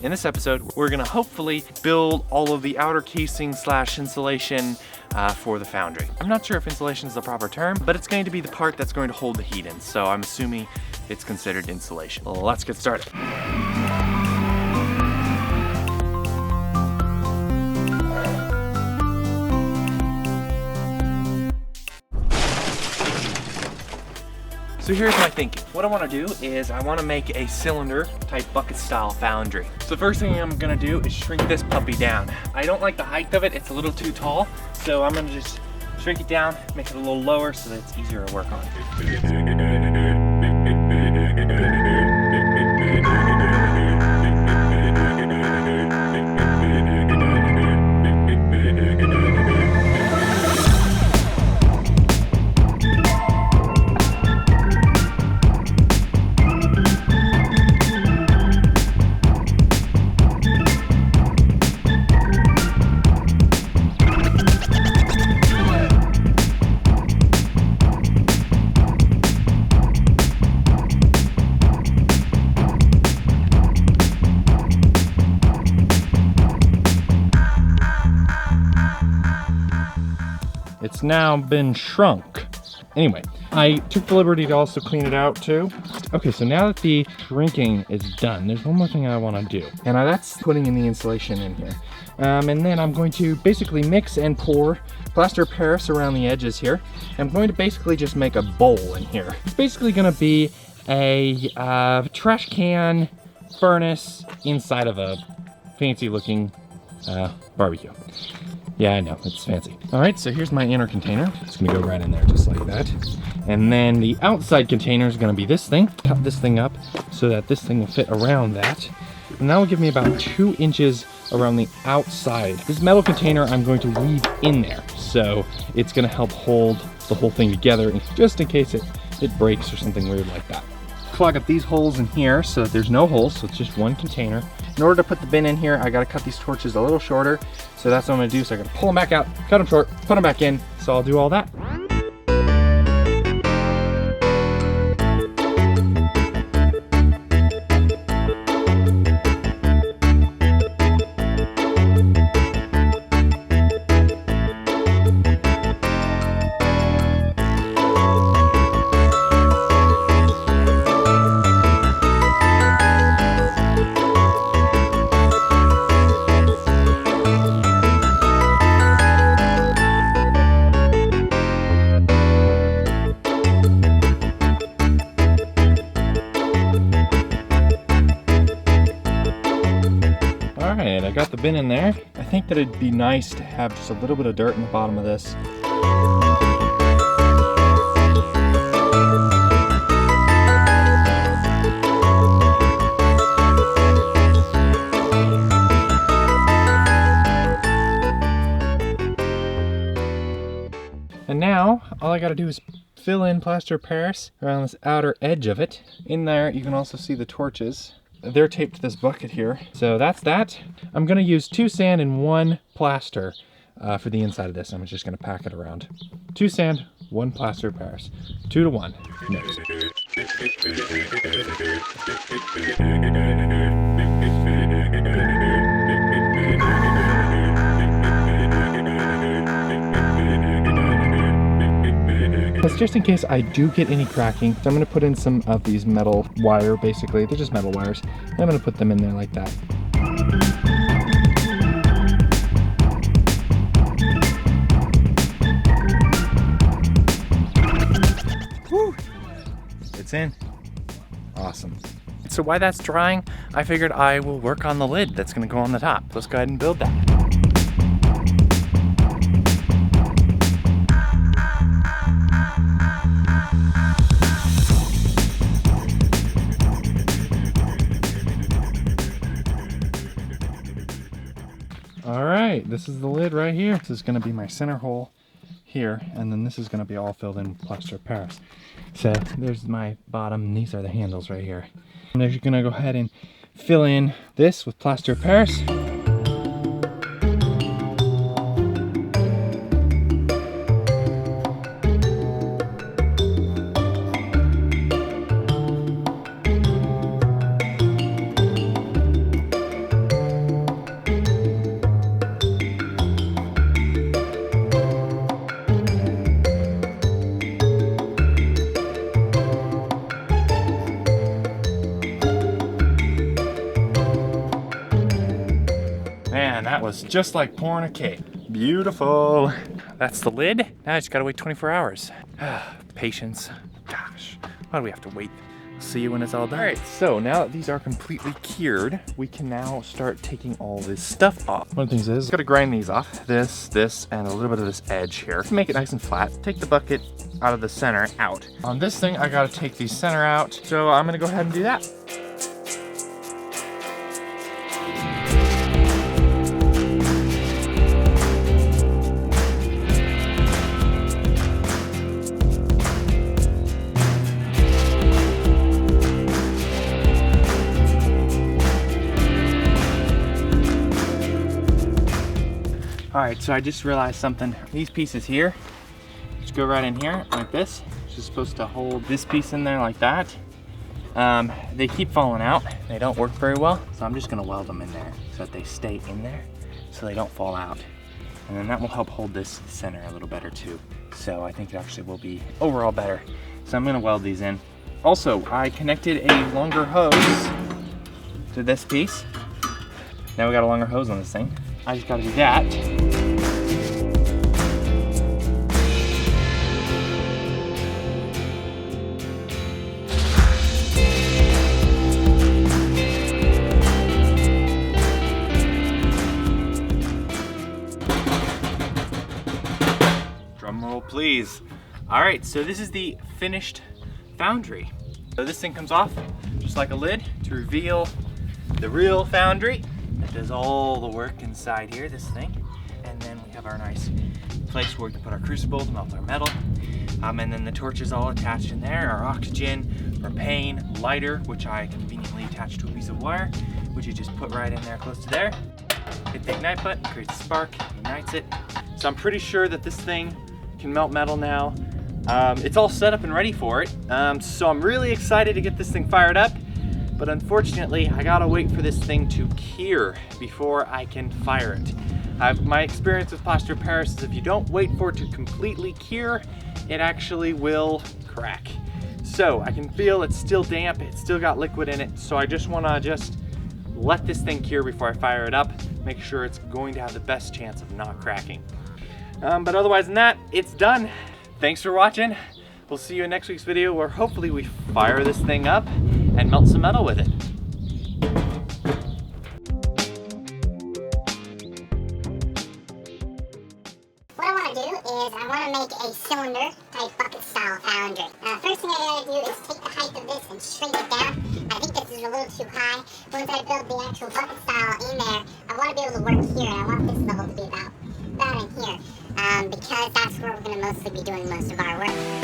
In this episode, we're gonna hopefully build all of the outer casing / insulation for the Foundry. I'm not sure if insulation is the proper term, but it's going to be the part that's going to hold the heat in, so I'm assuming it's considered insulation. Let's get started. So here's my thinking. What I want to do is I want to make a cylinder type bucket style Foundry. So the first thing I'm going to do is shrink this puppy down. I don't like the height of it, it's a little too tall. So I'm going to just shrink it down, make it a little lower so that it's easier to work on. It's now been shrunk. Anyway, I took the liberty to also clean it out too. Okay, so now that the shrinking is done, there's one more thing I want to do. And that's putting in the insulation in here. And then I'm going to basically mix and pour plaster of Paris around the edges here. I'm going to basically just make a bowl in here. It's basically going to be a trash can furnace inside of a fancy looking barbecue. Yeah, I know, it's fancy. All right, so here's my inner container. It's gonna go right in there just like that. And then the outside container is gonna be this thing. Cut this thing up so that this thing will fit around that. And that will give me about 2 inches around the outside. This metal container I'm going to weave in there. So it's gonna help hold the whole thing together just in case it breaks or something weird like that. Clog up these holes in here so that there's no holes, so it's just one container. In order to put the bin in here, I gotta cut these torches a little shorter. So that's what I'm gonna do. So I gotta pull them back out, cut them short, put them back in. So I'll do all that. Alright, I got the bin in there. I think that it'd be nice to have just a little bit of dirt in the bottom of this. And now, all I gotta do is fill in plaster of Paris around this outer edge of it. In there, you can also see the torches. They're taped to this bucket here. So that's that. I'm gonna use 2 sand and 1 plaster for the inside of this. I'm just gonna pack it around. 2 sand, 1 plaster of Paris. 2 to 1. Mix. That's just in case I do get any cracking. So I'm gonna put in some of these metal wire, basically. They're just metal wires. And I'm gonna put them in there like that. Woo! It's in. Awesome. So while that's drying, I figured I will work on the lid that's gonna go on the top. Let's go ahead and build that. All right, this is the lid right here. This is gonna be my center hole here, and then this is gonna be all filled in plaster of Paris. So there's my bottom, and these are the handles right here. And then you're gonna go ahead and fill in this with plaster of Paris. And that was just like pouring a cake. Beautiful. That's the lid. Now I just gotta wait 24 hours. Patience. Gosh, why do we have to wait? See you when it's all done. All right, so now that these are completely cured, we can now start taking all this stuff off. One of the things is, gotta grind these off. This, and a little bit of this edge here to make it nice and flat. Take the bucket out of the center out. On this thing, I gotta take the center out. So I'm gonna go ahead and do that. All right, so I just realized something. These pieces here, just go right in here like this. It's just supposed to hold this piece in there like that. They keep falling out. They don't work very well. So I'm just gonna weld them in there so that they stay in there so they don't fall out. And then that will help hold this center a little better too. So I think it actually will be overall better. So I'm gonna weld these in. Also, I connected a longer hose to this piece. Now we got a longer hose on this thing. I just gotta do that. Drum roll, please. All right, so this is the finished Foundry. So this thing comes off just like a lid to reveal the real Foundry. It does all the work inside here, this thing. And then we have our nice place where we can put our crucible to melt our metal. And then the torch is all attached in there, our oxygen, our pane, lighter, which I conveniently attach to a piece of wire, which you just put right in there close to there. Hit the ignite button, creates a spark, ignites it. So I'm pretty sure that this thing can melt metal now. It's all set up and ready for it. So I'm really excited to get this thing fired up. But unfortunately, I gotta wait for this thing to cure before I can fire it. My experience with plaster of Paris is if you don't wait for it to completely cure, it actually will crack. So I can feel it's still damp, it's still got liquid in it, so I just wanna let this thing cure before I fire it up, make sure it's going to have the best chance of not cracking. But otherwise than that, it's done. Thanks for watching. We'll see you in next week's video where hopefully we fire this thing up and melt some metal with it. What I want to do is I want to make a cylinder type bucket style Foundry. First thing I gotta do is take the height of this and shrink it down. I think this is a little too high. Once I build the actual bucket style in there, I want to be able to work here, and I want this level to be about in here. Because that's where we're going to mostly be doing most of our work.